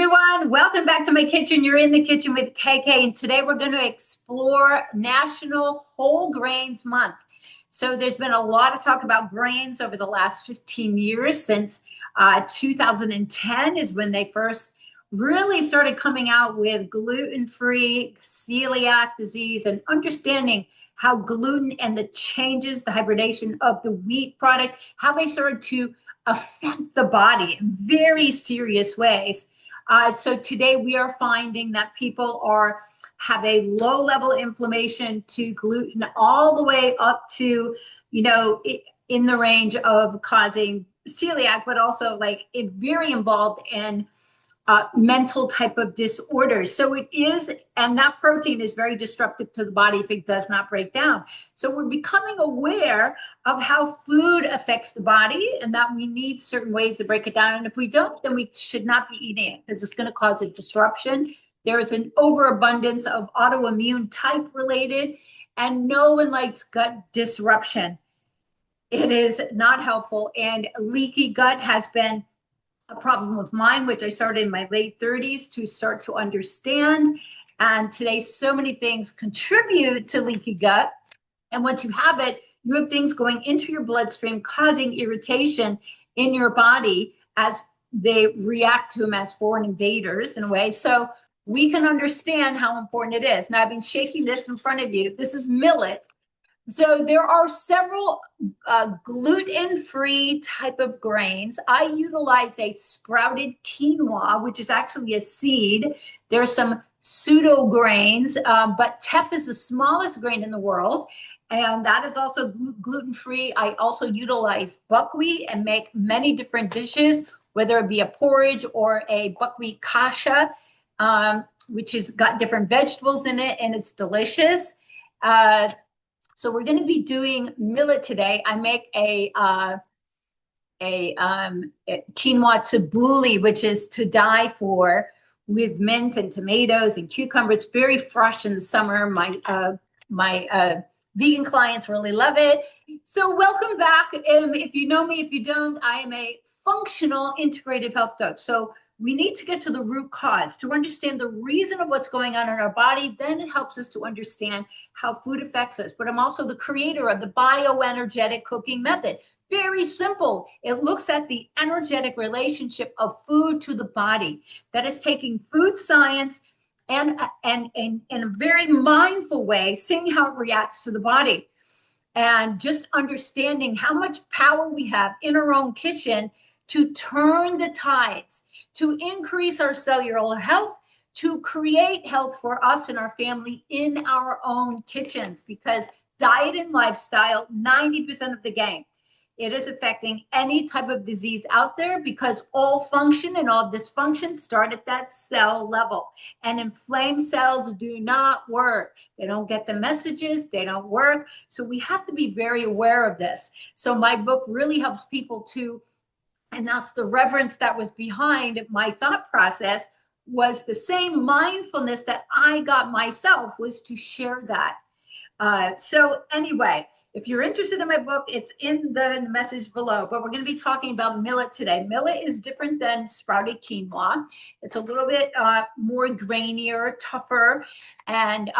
everyone. Welcome back to my kitchen. You're in the kitchen with KK, and today we're going to explore National Whole Grains Month. So there's been a lot of talk about grains over the last 15 years. Since 2010 is when they first really started coming out with gluten-free, celiac disease, and understanding how gluten and the changes, the hybridization of the wheat product, how they started to affect the body in very serious ways. So today we are finding that people have a low level inflammation to gluten all the way up to, in the range of causing celiac, but also like very involved in mental type of disorders. So it is, and that protein is very disruptive to the body if it does not break down. So we're becoming aware of how food affects the body and that we need certain ways to break it down. And if we don't, then we should not be eating it because it's going to cause a disruption. There is an overabundance of autoimmune type related, and no one likes gut disruption. It is not helpful. And leaky gut has been a problem with mine, which I started in my late 30s to start to understand. And today, so many things contribute to leaky gut. And once you have it, you have things going into your bloodstream, causing irritation in your body as they react to them as foreign invaders in a way. So we can understand how important it is. Now, I've been shaking this in front of you. This is millet. So there are several gluten-free type of grains. I utilize a sprouted quinoa, which is actually a seed. There's some pseudo grains, but teff is the smallest grain in the world, and that is also gluten-free. I also utilize buckwheat and make many different dishes, whether it be a porridge or a buckwheat kasha, which has got different vegetables in it, and it's delicious. So we're going to be doing millet today. I make a quinoa tabbouleh, which is to die for, with mint and tomatoes and cucumber. It's very fresh in the summer. My vegan clients really love it. So welcome back. If you know me, if you don't, I am a functional integrative health coach. So we need to get to the root cause to understand the reason of what's going on in our body. Then it helps us to understand how food affects us. But I'm also the creator of the Bioenergetic cooking method. Very simple. It looks at the energetic relationship of food to the body. That is taking food science and in a very mindful way, seeing how it reacts to the body. And just understanding how much power we have in our own kitchen to turn the tides, to increase our cellular health, to create health for us and our family in our own kitchens, because diet and lifestyle, 90% of the game. It is affecting any type of disease out there because all function and all dysfunction start at that cell level. And inflamed cells do not work. They don't get the messages. They don't work. So we have to be very aware of this. So my book really helps people to, and that's the reverence that was behind my thought process, was the same mindfulness that I got myself, was to share that. So anyway, if you're interested in my book, it's in the message below, but we're going to be talking about millet today. Millet is different than sprouted quinoa. It's a little bit more grainier, tougher, and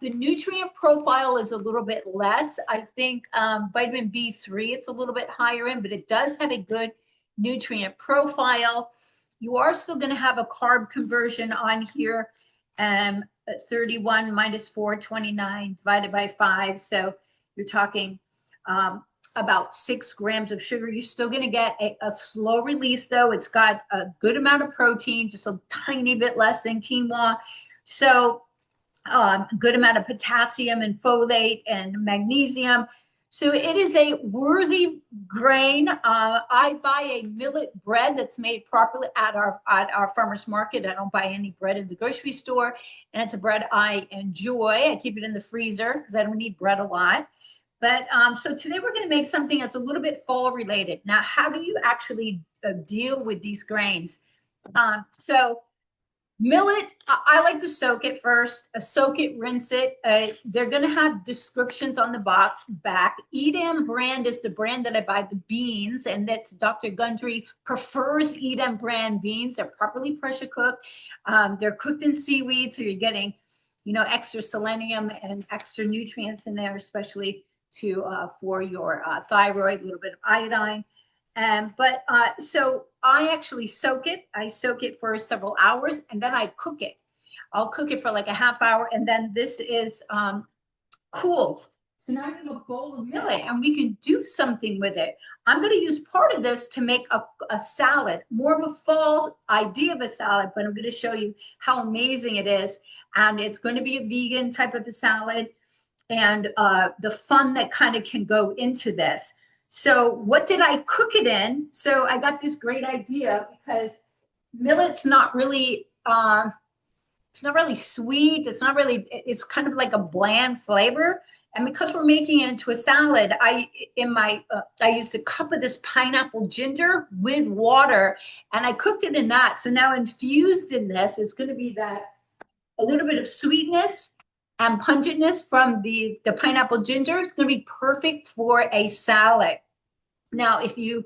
the nutrient profile is a little bit less. I think vitamin B3, it's a little bit higher in, but it does have a good nutrient profile. You are still going to have a carb conversion on here, 31 minus 4, 29 divided by 5. So you're talking about 6 grams of sugar. You're still going to get a slow release, though. It's got a good amount of protein, just a tiny bit less than quinoa. So good amount of potassium and folate and magnesium. So it is a worthy grain. I buy a millet bread that's made properly at our farmer's market. I don't buy any bread in the grocery store, and it's a bread I enjoy. I keep it in the freezer because I don't need bread a lot. But so today we're going to make something that's a little bit fall related. Now, how do you actually deal with these grains? So Millet, I like to soak it first. Soak it, rinse it. They're going to have descriptions on the back. Edam brand is the brand that I buy the beans, and that's Dr. Gundry prefers Edam brand beans. They're properly pressure cooked. They're cooked in seaweed, so you're getting, extra selenium and extra nutrients in there, especially for your thyroid, a little bit of iodine. So I actually soak it. I soak it for several hours, and then I cook it. I'll cook it for like a half hour, and then this is cool. So now I have a bowl of millet, and we can do something with it. I'm going to use part of this to make a salad, more of a fall idea of a salad, but I'm going to show you how amazing it is. And it's going to be a vegan type of a salad, and the fun that kind of can go into this. So what did I cook it in? So I got this great idea because millet's not really, it's not really sweet. It's kind of like a bland flavor. And because we're making it into a salad, I used a cup of this pineapple ginger with water, and I cooked it in that. So now infused in this is going to be that a little bit of sweetness and pungentness from the pineapple ginger. It's going to be perfect for a salad. Now, if you,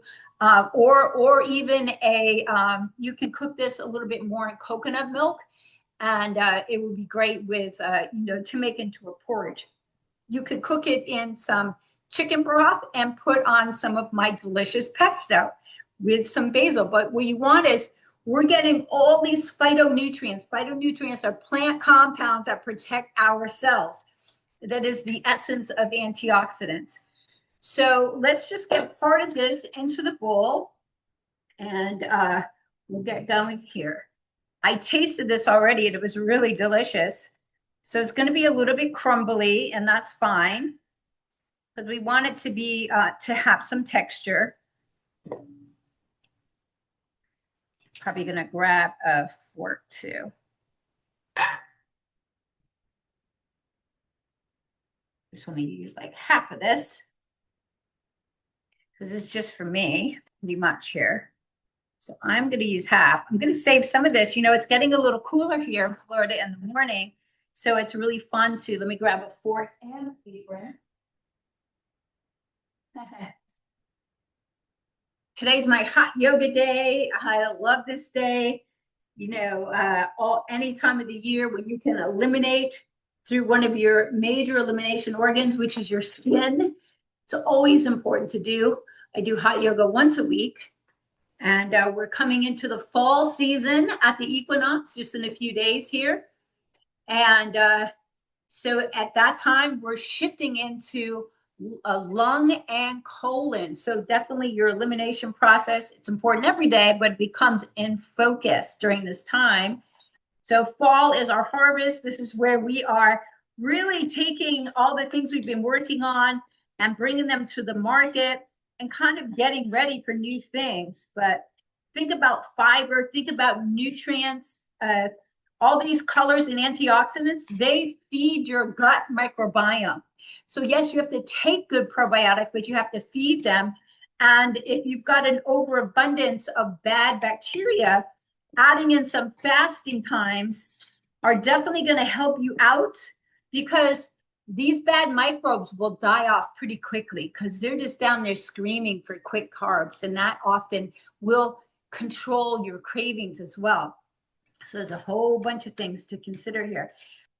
or even you can cook this a little bit more in coconut milk, and it would be great with, to make into a porridge. You could cook it in some chicken broth and put on some of my delicious pesto with some basil. But what you want is, we're getting all these phytonutrients. Phytonutrients are plant compounds that protect our cells. That is the essence of antioxidants. So let's just get part of this into the bowl, and we'll get going here. I tasted this already, and it was really delicious. So it's going to be a little bit crumbly, and that's fine, because we want it to be to have some texture. Probably going to grab a fork too. Just want to use like half of this, because it's just for me, pretty much here. So I'm going to use half. I'm going to save some of this. It's getting a little cooler here in Florida in the morning, so it's really fun to, let me grab a fork and a apron. Today's my hot yoga day. I love this day. Any time of the year when you can eliminate through one of your major elimination organs, which is your skin. It's always important to do. I do hot yoga once a week, and we're coming into the fall season at the equinox just in a few days here. And so at that time, we're shifting into lung and colon. So definitely your elimination process, it's important every day, but it becomes in focus during this time. So fall is our harvest. This is where we are really taking all the things we've been working on and bringing them to the market and kind of getting ready for new things. But think about fiber, think about nutrients, all these colors and antioxidants, they feed your gut microbiome. So yes, you have to take good probiotic, but you have to feed them. And if you've got an overabundance of bad bacteria, adding in some fasting times are definitely going to help you out, because these bad microbes will die off pretty quickly because they're just down there screaming for quick carbs, and that often will control your cravings as well. So there's a whole bunch of things to consider here.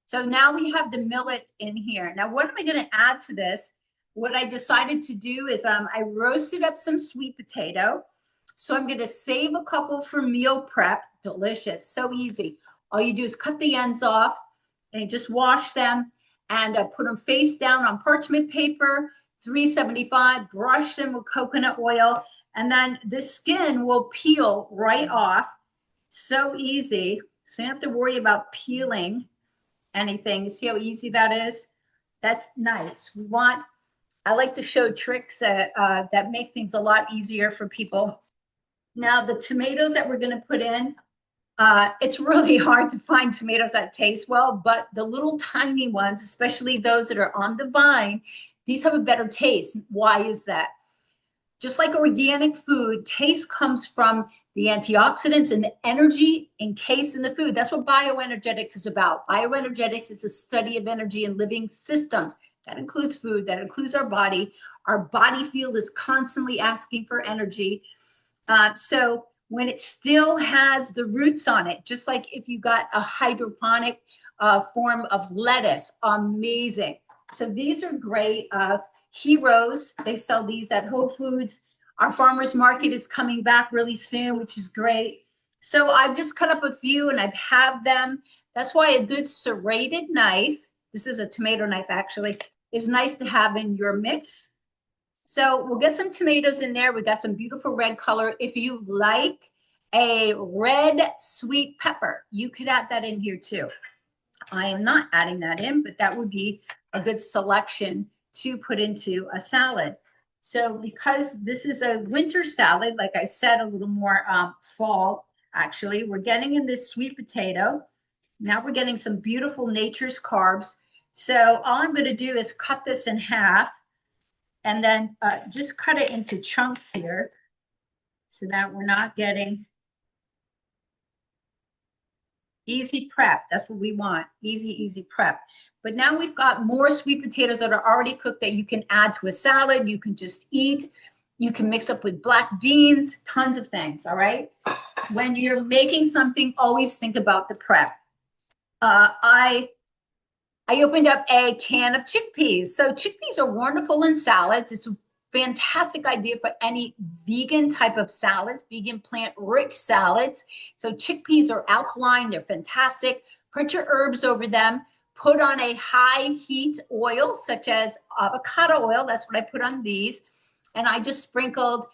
So now we have the millet in here. Now, what am I going to add to this? What I decided to do is I roasted up some sweet potato. So I'm going to save a couple for meal prep. Delicious, so easy. All you do is cut the ends off and just wash them and put them face down on parchment paper, 375, brush them with coconut oil, and then the skin will peel right off. So easy. So you don't have to worry about peeling anything. You see how easy that is? That's nice. I like to show tricks that make things a lot easier for people. Now, the tomatoes that we're going to put in, it's really hard to find tomatoes that taste well, but the little tiny ones, especially those that are on the vine, these have a better taste. Why is that? Just like organic food, taste comes from the antioxidants and the energy encased in the food. That's what bioenergetics is about. Bioenergetics is a study of energy in living systems. That includes food, that includes our body. Our body field is constantly asking for energy. So when it still has the roots on it, just like if you got a hydroponic form of lettuce, amazing. So these are great. Heroes, they sell these at Whole Foods. Our farmers market is coming back really soon, which is great. So I've just cut up a few and I've had them. That's why a good serrated knife, this is a tomato knife actually, is nice to have in your mix. So we'll get some tomatoes in there. We got some beautiful red color. If you like a red sweet pepper, you could add that in here too. I am not adding that in, but that would be a good selection to put into a salad. So because this is a winter salad, like I said, a little more fall, actually, we're getting in this sweet potato. Now we're getting some beautiful nature's carbs. So all I'm going to do is cut this in half and then just cut it into chunks here so that we're not getting easy prep. That's what we want. Easy prep. But now we've got more sweet potatoes that are already cooked that you can add to a salad. You can just eat. You can mix up with black beans, tons of things. All right. When you're making something, always think about the prep. I opened up a can of chickpeas. So chickpeas are wonderful in salads. It's a fantastic idea for any vegan type of salads, vegan plant-rich salads. So chickpeas are alkaline. They're fantastic. Put your herbs over them. Put on a high heat oil, such as avocado oil. That's what I put on these. And I just sprinkled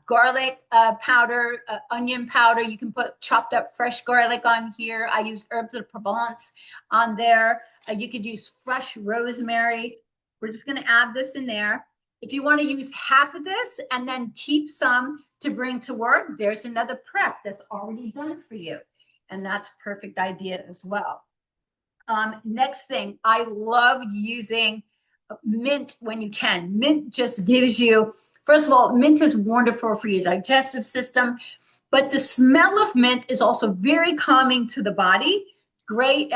garlic powder, onion powder. You can put chopped up fresh garlic on here. I use herbs of Provence on there. You could use fresh rosemary. We're just going to add this in there. If you want to use half of this and then keep some to bring to work, there's another prep that's already done for you. And that's a perfect idea as well. Next thing, I love using mint when you can. Mint just gives you, first of all, mint is wonderful for your digestive system, but the smell of mint is also very calming to the body. Great,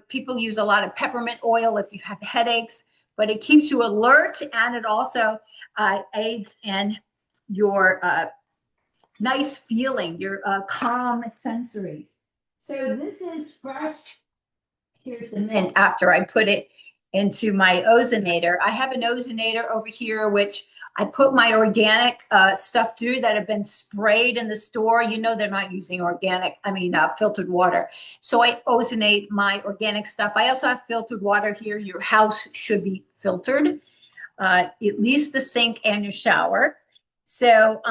people use a lot of peppermint oil if you have headaches, but it keeps you alert and it also aids in your nice feeling, your calm sensory. So this is fresh. Here's the mint after I put it into my ozonator. I have an ozonator over here, which I put my organic stuff through that have been sprayed in the store. You know, they're not using filtered water. So I ozonate my organic stuff. I also have filtered water here. Your house should be filtered, at least the sink and your shower. So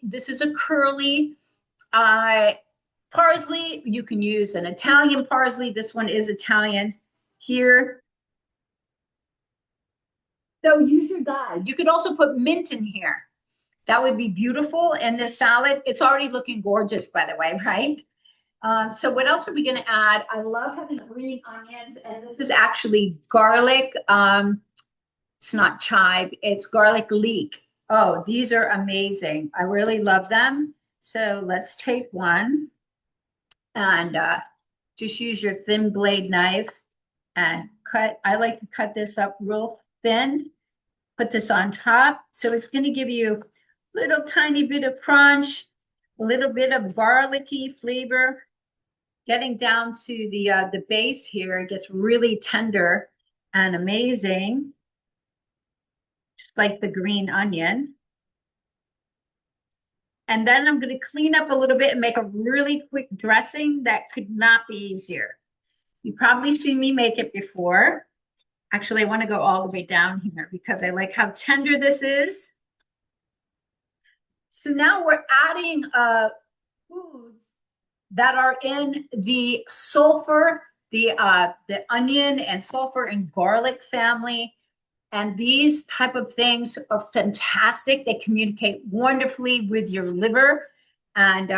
this is a curly parsley. You can use an Italian parsley. This one is Italian here. So use your guide. You could also put mint in here. That would be beautiful in this salad. It's already looking gorgeous, by the way, right? So what else are we going to add? I love having green onions, and this is actually garlic. It's not chive. It's garlic leek. Oh, these are amazing. I really love them. So let's take one. And just use your thin blade knife and cut. I like to cut this up real thin, put this on top. So it's going to give you a little tiny bit of crunch, a little bit of garlicky flavor. Getting down to the base here, it gets really tender and amazing, just like the green onion. And then I'm going to clean up a little bit and make a really quick dressing that could not be easier. You've probably seen me make it before. Actually, I want to go all the way down here because I like how tender this is. So now we're adding foods that are in the sulfur, the onion and sulfur and garlic family. And these type of things are fantastic. They communicate wonderfully with your liver and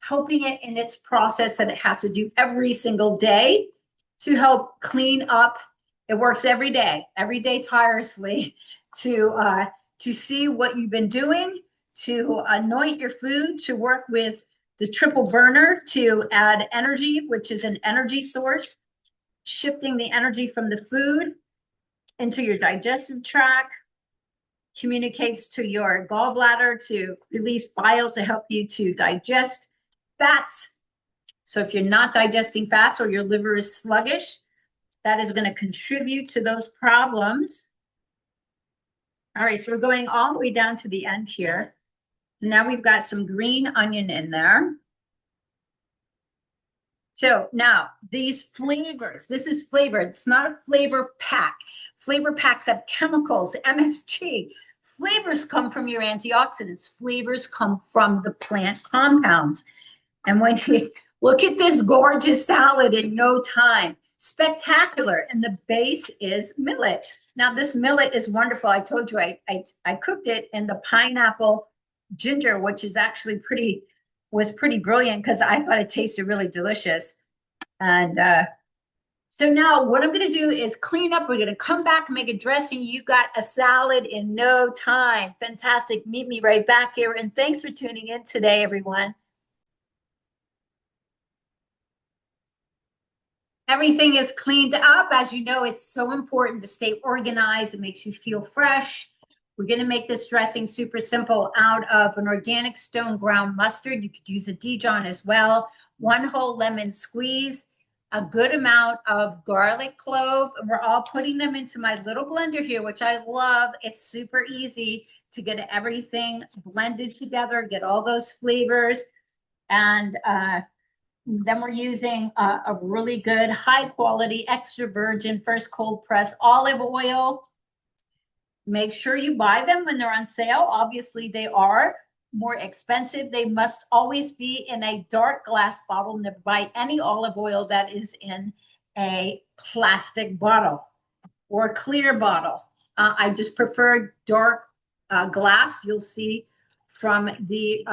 helping it in its process that it has to do every single day to help clean up. It works every day tirelessly to to see what you've been doing, to anoint your food, to work with the triple burner to add energy, which is an energy source, shifting the energy from the food into your digestive tract, communicates to your gallbladder to release bile to help you to digest fats. So if you're not digesting fats or your liver is sluggish, that is going to contribute to those problems. All right, so we're going all the way down to the end here. Now we've got some green onion in there. So now these flavors, this is flavored. It's not a flavor pack. Flavor packs have chemicals, MSG. Flavors come from your antioxidants. Flavors come from the plant compounds. And when you look at this gorgeous salad in no time, spectacular. And the base is millet. Now this millet is wonderful. I told you I cooked it in the pineapple ginger, which is actually was pretty brilliant because I thought it tasted really delicious. And so now what I'm going to do is clean up. We're going to come back and make a dressing. You got a salad in no time. Fantastic. Meet me right back here. And thanks for tuning in today, everyone. Everything is cleaned up. As you know, it's so important to stay organized. It makes you feel fresh. We're going to make this dressing super simple out of an organic stone ground mustard. You could use a Dijon as well. 1 whole lemon squeeze, a good amount of garlic clove. And we're all putting them into my little blender here, which I love. It's super easy to get everything blended together, get all those flavors. And then we're using a really good, high quality, extra virgin, first cold press olive oil. Make sure you buy them when they're on sale. Obviously, they are more expensive. They must always be in a dark glass bottle. Never buy any olive oil that is in a plastic bottle or clear bottle. I just prefer dark glass. You'll see from the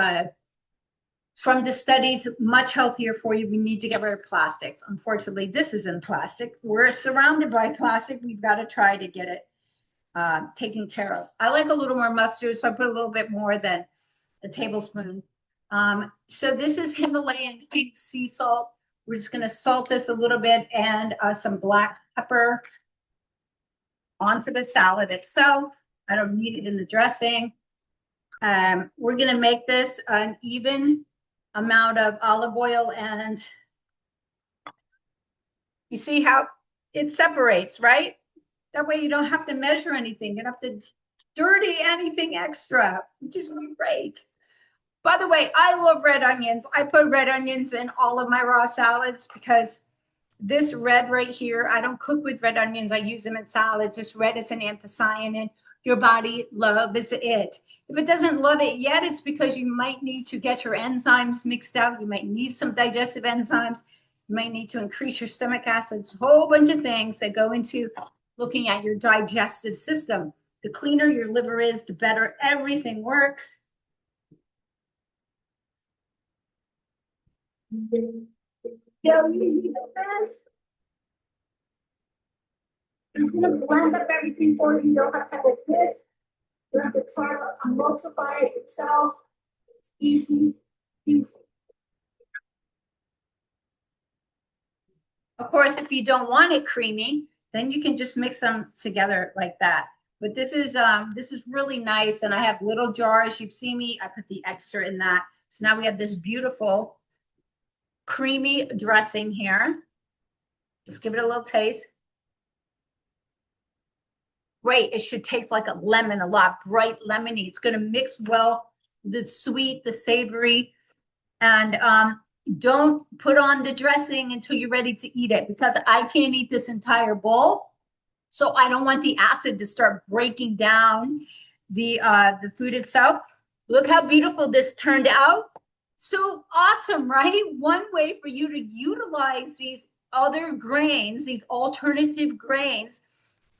studies, much healthier for you. We need to get rid of plastics. Unfortunately, this is in plastic. We're surrounded by plastic. We've got to try to get it taken care of. I like a little more mustard, so I put a little bit more than a tablespoon. So this is Himalayan pink sea salt. We're just going to salt this a little bit and some black pepper onto the salad itself. I don't need it in the dressing. We're going to make this an even amount of olive oil, and you see how it separates, right? That way you don't have to measure anything. You don't have to dirty anything extra, which is great. By the way, I love red onions. I put red onions in all of my raw salads because this red right here, I don't cook with red onions. I use them in salads. This red is an anthocyanin. Your body loves it. If it doesn't love it yet, it's because you might need to get your enzymes mixed out. You might need some digestive enzymes. You might need to increase your stomach acids. A whole bunch of things that go into looking at your digestive system. The cleaner your liver is, the better everything works. So easy to this. I'm going to blend up everything for you. You don't have to have a twist. You have to try to emulsify it yourself. It's easy, easy. Of course, if you don't want it creamy, then you can just mix them together like that. But this is really nice, and I have little jars. You've seen me. I put the extra in that. So now we have this beautiful creamy dressing here. Just give it a little taste. Great. It should taste like a lemon, a lot bright lemony. It's going to mix well the sweet, the savory, and don't put on the dressing until you're ready to eat it, because I can't eat this entire bowl. So I don't want the acid to start breaking down the food itself. Look how beautiful this turned out. So awesome, right? One way for you to utilize these other grains, these alternative grains.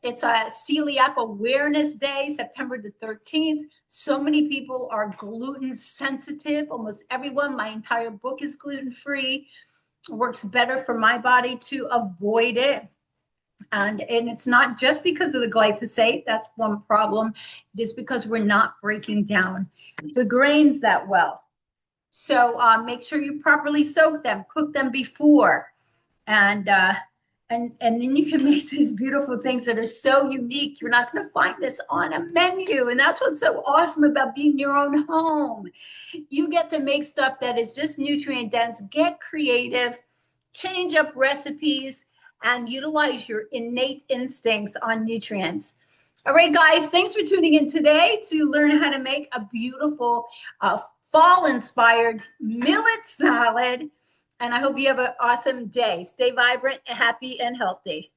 It's a Celiac Awareness Day, September the 13th. So many people are gluten sensitive, almost everyone. My entire book is gluten-free. It works better for my body to avoid it. And it's not just because of the glyphosate. That's one problem. It is because we're not breaking down the grains that well. So make sure you properly soak them, cook them before, and then you can make these beautiful things that are so unique. You're not going to find this on a menu, and that's what's so awesome about being your own home. You get to make stuff that is just nutrient dense. Get creative, change up recipes, and utilize your innate instincts on nutrients. All right, guys, thanks for tuning in today to learn how to make a beautiful fall-inspired millet salad. And I hope you have an awesome day. Stay vibrant, happy, and healthy.